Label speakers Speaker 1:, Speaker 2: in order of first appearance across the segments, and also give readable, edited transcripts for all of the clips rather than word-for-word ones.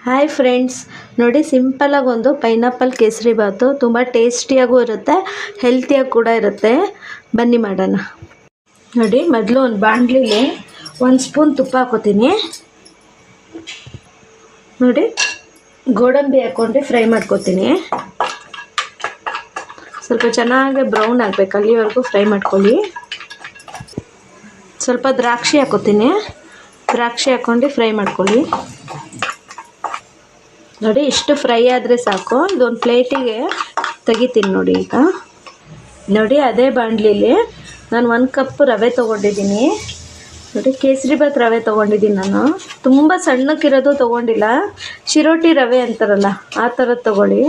Speaker 1: Hi friends, ನೋಡಿ ಸಿಂಪಲಾಗಿ ಒಂದು ಪೈನಾಪಲ್ ಕೇಸರಿ ಬಾತು ತುಂಬ ಟೇಸ್ಟಿಯಾಗೂ ಇರುತ್ತೆ, ಹೆಲ್ತಿಯಾಗಿ ಕೂಡ ಇರುತ್ತೆ. ಬನ್ನಿ ಮಾಡೋಣ. ನೋಡಿ, ಮೊದಲು ಒಂದು ಬಾಣಲಿಲಿ 1 ಸ್ಪೂನ್ ತುಪ್ಪ ಹಾಕೋತೀನಿ. ನೋಡಿ, ಗೋಡಂಬಿ ಹಾಕ್ಕೊಂಡು ಫ್ರೈ ಮಾಡ್ಕೊತೀನಿ. ಸ್ವಲ್ಪ ಚೆನ್ನಾಗಿ ಬ್ರೌನ್ ಆಗಬೇಕು, ಅಲ್ಲಿವರೆಗೂ ಫ್ರೈ ಮಾಡ್ಕೊಳ್ಳಿ. ಸ್ವಲ್ಪ ದ್ರಾಕ್ಷಿ ಹಾಕೋತೀನಿ. ದ್ರಾಕ್ಷಿ ಹಾಕ್ಕೊಂಡು ಫ್ರೈ ಮಾಡ್ಕೊಳ್ಳಿ. ನೋಡಿ, ಇಷ್ಟು ಫ್ರೈ ಆದರೆ ಸಾಕು. ಇದೊಂದು ಪ್ಲೇಟಿಗೆ ತೆಗಿತೀನಿ. ನೋಡಿ, ಈಗ ನೋಡಿ ಅದೇ ಬಾಣಲಿಲಿ ನಾನು 1 ಕಪ್ ರವೆ ತೊಗೊಂಡಿದ್ದೀನಿ. ನೋಡಿ, ಕೇಸರಿ ಬಾತ್ ರವೆ ತೊಗೊಂಡಿದ್ದೀನಿ. ನಾನು ತುಂಬ ಸಣ್ಣಕ್ಕಿರೋದು ತೊಗೊಂಡಿಲ್ಲ, ಚಿರೋಟಿ ರವೆ ಅಂತಾರಲ್ಲ ಆ ಥರದ್ದು ತೊಗೊಳ್ಳಿ.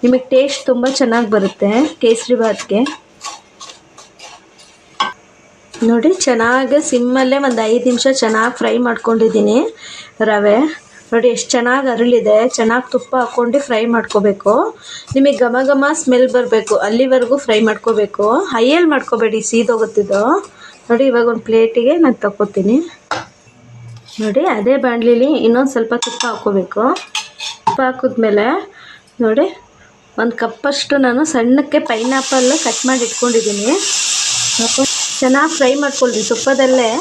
Speaker 1: ನಿಮಗೆ ಟೇಸ್ಟ್ ತುಂಬ ಚೆನ್ನಾಗಿ ಬರುತ್ತೆ ಕೇಸರಿ ಬಾತ್ಗೆ. ನೋಡಿ, ಚೆನ್ನಾಗಿ ಸಿಮ್ಮಲ್ಲೇ ಒಂದು 5 ನಿಮಿಷ ಚೆನ್ನಾಗಿ ಫ್ರೈ ಮಾಡ್ಕೊಂಡಿದ್ದೀನಿ ರವೆ. ನೋಡಿ ಎಷ್ಟು ಚೆನ್ನಾಗಿ ಅರಳಿದೆ. ಚೆನ್ನಾಗಿ ತುಪ್ಪ ಹಾಕ್ಕೊಂಡು ಫ್ರೈ ಮಾಡ್ಕೋಬೇಕು. ನಿಮಗೆ ಘಮ ಘಮ ಸ್ಮೆಲ್ ಬರಬೇಕು, ಅಲ್ಲಿವರೆಗೂ ಫ್ರೈ ಮಾಡ್ಕೋಬೇಕು. ಹೈಯಲ್ಲಿ ಮಾಡ್ಕೋಬೇಡಿ, ಸೀದೋಗುತ್ತಿದ್ದು. ನೋಡಿ, ಇವಾಗ ಒಂದು ಪ್ಲೇಟಿಗೆ ನಾನು ತಗೋತೀನಿ. ನೋಡಿ, ಅದೇ ಬಾಣಲಿಲಿ ಇನ್ನೊಂದು ಸ್ವಲ್ಪ ತುಪ್ಪ ಹಾಕ್ಕೋಬೇಕು. ತುಪ್ಪ ಹಾಕಿದ್ಮೇಲೆ ನೋಡಿ, 1 ಕಪ್ಪಷ್ಟು ನಾನು ಸಣ್ಣಕ್ಕೆ ಪೈನಾಪಲ್ ಕಟ್ ಮಾಡಿ ಇಟ್ಕೊಂಡಿದ್ದೀನಿ. ಚೆನ್ನಾಗಿ ಫ್ರೈ ಮಾಡ್ಕೊಳ್ಳಿ ತುಪ್ಪದಲ್ಲೇ.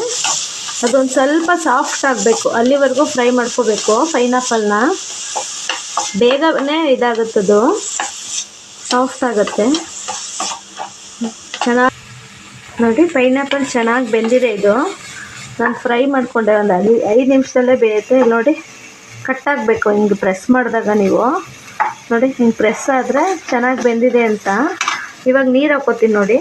Speaker 1: ಅದೊಂದು ಸ್ವಲ್ಪ ಸಾಫ್ಟ್ ಆಗಬೇಕು, ಅಲ್ಲಿವರೆಗೂ ಫ್ರೈ ಮಾಡ್ಕೋಬೇಕು. ಪೈನಾಪಲ್ನ ಬೇಗನೆ ಇದಾಗುತ್ತದು, ಸಾಫ್ಟ್ ಆಗುತ್ತೆ. ಚೆನ್ನಾಗಿ ನೋಡಿ, ಪೈನಾಪಲ್ ಚೆನ್ನಾಗಿ ಬೆಂದಿದೆ. ಇದು ನಾನು ಫ್ರೈ ಮಾಡಿಕೊಂಡೆ, ಒಂದು 5 ನಿಮಿಷದಲ್ಲೇ ಬೇಯುತ್ತೆ. ನೋಡಿ, ಕಟ್ಟಾಗಬೇಕು ಹಿಂಗೆ ಪ್ರೆಸ್ ಮಾಡಿದಾಗ. ನೀವು ನೋಡಿ, ಹಿಂಗೆ ಪ್ರೆಸ್ ಆದರೆ ಚೆನ್ನಾಗಿ ಬೆಂದಿದೆ ಅಂತ. ಇವಾಗ ನೀರು ಹಾಕೋತೀನಿ. ನೋಡಿ,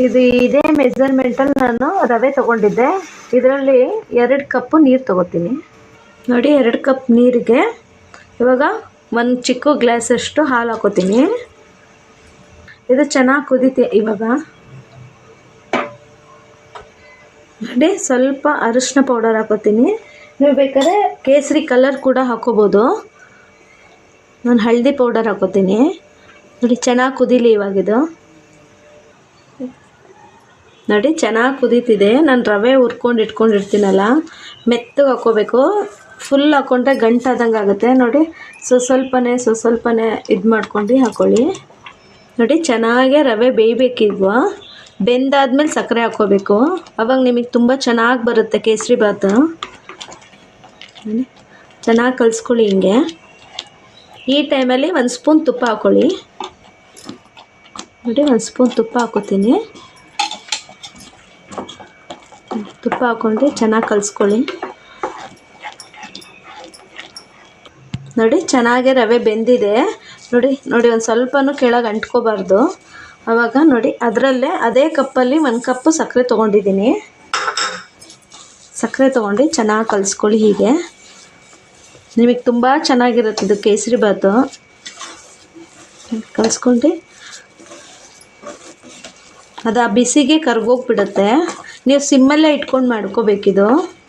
Speaker 1: ಇದೇ ಮೆಜರ್ಮೆಂಟಲ್ಲಿ ನಾನು ರವೆ ತೊಗೊಂಡಿದ್ದೆ. ಇದರಲ್ಲಿ 2 ಕಪ್ಪು ನೀರು ತೊಗೋತೀನಿ. ನೋಡಿ, 2 ಕಪ್ ನೀರಿಗೆ ಇವಾಗ 1 ಚಿಕ್ಕ ಗ್ಲಾಸಷ್ಟು ಹಾಲು ಹಾಕೋತೀನಿ. ಇದು ಚೆನ್ನಾಗಿ ಕುದೀತಿ. ಇವಾಗ ನೋಡಿ, ಸ್ವಲ್ಪ ಅರಿಶಿನ ಪೌಡರ್ ಹಾಕೋತೀನಿ. ನೀವು ಬೇಕಾದ್ರೆ ಕೇಸರಿ ಕಲರ್ ಕೂಡ ಹಾಕೋಬೋದು. ನಾನು ಹಳದಿ ಪೌಡರ್ ಹಾಕೋತೀನಿ. ನೋಡಿ, ಚೆನ್ನಾಗಿ ಕುದೀಲಿ ಇವಾಗಿದು. ನೋಡಿ, ಚೆನ್ನಾಗಿ ಕುದೀತಿದೆ. ನಾನು ರವೆ ಹುರ್ಕೊಂಡು ಇಟ್ಕೊಂಡಿರ್ತೀನಲ್ಲ, ಮೆತ್ತಗೆ ಹಾಕ್ಕೋಬೇಕು. ಫುಲ್ ಹಾಕ್ಕೊಂಡ್ರೆ ಗಂಟಾದಂಗೆ ಆಗುತ್ತೆ. ನೋಡಿ, ಸ್ವಲ್ಪನೇ ಇದು ಮಾಡ್ಕೊಂಡು ಹಾಕ್ಕೊಳ್ಳಿ. ನೋಡಿ, ಚೆನ್ನಾಗೇ ರವೆ ಬೇಯಬೇಕಿದ್ವ. ಬೆಂದಾದ್ಮೇಲೆ ಸಕ್ಕರೆ ಹಾಕ್ಕೋಬೇಕು. ಅವಾಗ ನಿಮಗೆ ತುಂಬ ಚೆನ್ನಾಗಿ ಬರುತ್ತೆ ಕೇಸರಿ ಬಾತು. ಚೆನ್ನಾಗಿ ಕಲಿಸ್ಕೊಳ್ಳಿ ಹಿಂಗೆ. ಈ ಟೈಮಲ್ಲಿ 1 ಸ್ಪೂನ್ ತುಪ್ಪ ಹಾಕ್ಕೊಳ್ಳಿ. ನೋಡಿ, 1 ಸ್ಪೂನ್ ತುಪ್ಪ ಹಾಕೋತೀನಿ. ತುಪ್ಪ ಹಾಕ್ಕೊಂಡು ಚೆನ್ನಾಗಿ ಕಲಿಸ್ಕೊಳ್ಳಿ. ನೋಡಿ, ಚೆನ್ನಾಗಿ ರವೆ ಬೆಂದಿದೆ. ನೋಡಿ, ಒಂದು ಸ್ವಲ್ಪನೂ ಕೆಳಗೆ ಅಂಟ್ಕೋಬಾರ್ದು. ಆವಾಗ ನೋಡಿ, ಅದರಲ್ಲೇ ಅದೇ ಕಪ್ಪಲ್ಲಿ 1 ಕಪ್ಪು ಸಕ್ಕರೆ ತೊಗೊಂಡಿದ್ದೀನಿ. ಸಕ್ಕರೆ ತೊಗೊಂಡು ಚೆನ್ನಾಗಿ ಕಲಿಸ್ಕೊಳ್ಳಿ. ಹೀಗೆ ನಿಮಗೆ ತುಂಬ ಚೆನ್ನಾಗಿರುತ್ತೆ ಇದು ಕೇಸರಿ ಬಾತು. ಕಲಿಸ್ಕೊಂಡು ಅದು ಆ ಬಿಸಿಗೆ ಕರ್ಗೋಗ್ಬಿಡುತ್ತೆ. ನೀವು ಸಿಮ್ಮಲ್ಲೇ ಇಟ್ಕೊಂಡು ಮಾಡ್ಕೋಬೇಕಿದು.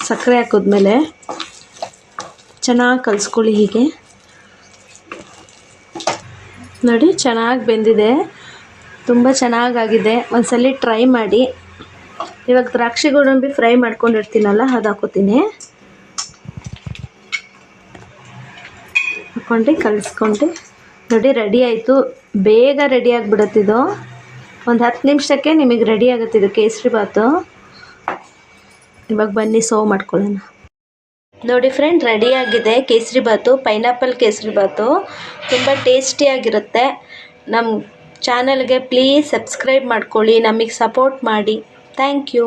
Speaker 1: ಸಕ್ಕರೆ ಹಾಕಿದ್ಮೇಲೆ ಚೆನ್ನಾಗಿ ಕಲಿಸ್ಕೊಳ್ಳಿ. ಹೀಗೆ ನೋಡಿ, ಚೆನ್ನಾಗಿ ಬೆಂದಿದೆ, ತುಂಬ ಚೆನ್ನಾಗಾಗಿದೆ. ಒಂದ್ಸಲ ಟ್ರೈ ಮಾಡಿ. ಇವಾಗ ದ್ರಾಕ್ಷಿ ಗೋಡಂಬಿ ಫ್ರೈ ಮಾಡ್ಕೊಂಡಿರ್ತೀನಲ್ಲ, ಅದು ಹಾಕೋತೀನಿ. ಹಾಕ್ಕೊಂಡು ಕಲಿಸ್ಕೊಂಡು ನೋಡಿ, ರೆಡಿ ಆಯಿತು. ಬೇಗ ರೆಡಿ ಆಗಿಬಿಡುತ್ತಿದ್ದು. ಒಂದು 10 ನಿಮಿಷಕ್ಕೆ ನಿಮಗೆ ರೆಡಿ ಆಗುತ್ತೆ ಇದು ಕೇಸರಿ ಬಾತು. ಇವಾಗ ಬನ್ನಿ ಸರ್ವ್ ಮಾಡ್ಕೊಳ್ಳೋಣ. ನೋಡಿ ಫ್ರೆಂಡ್, ರೆಡಿಯಾಗಿದೆ ಕೇಸರಿ ಬಾತು, ಪೈನಾಪಲ್ ಕೇಸರಿ ಬಾತು. ತುಂಬ ಟೇಸ್ಟಿಯಾಗಿರುತ್ತೆ. ನಮ್ಮ ಚಾನಲ್ಗೆ ಪ್ಲೀಸ್ ಸಬ್ಸ್ಕ್ರೈಬ್ ಮಾಡ್ಕೊಳ್ಳಿ, ನಮಗೆ ಸಪೋರ್ಟ್ ಮಾಡಿ. Thank you.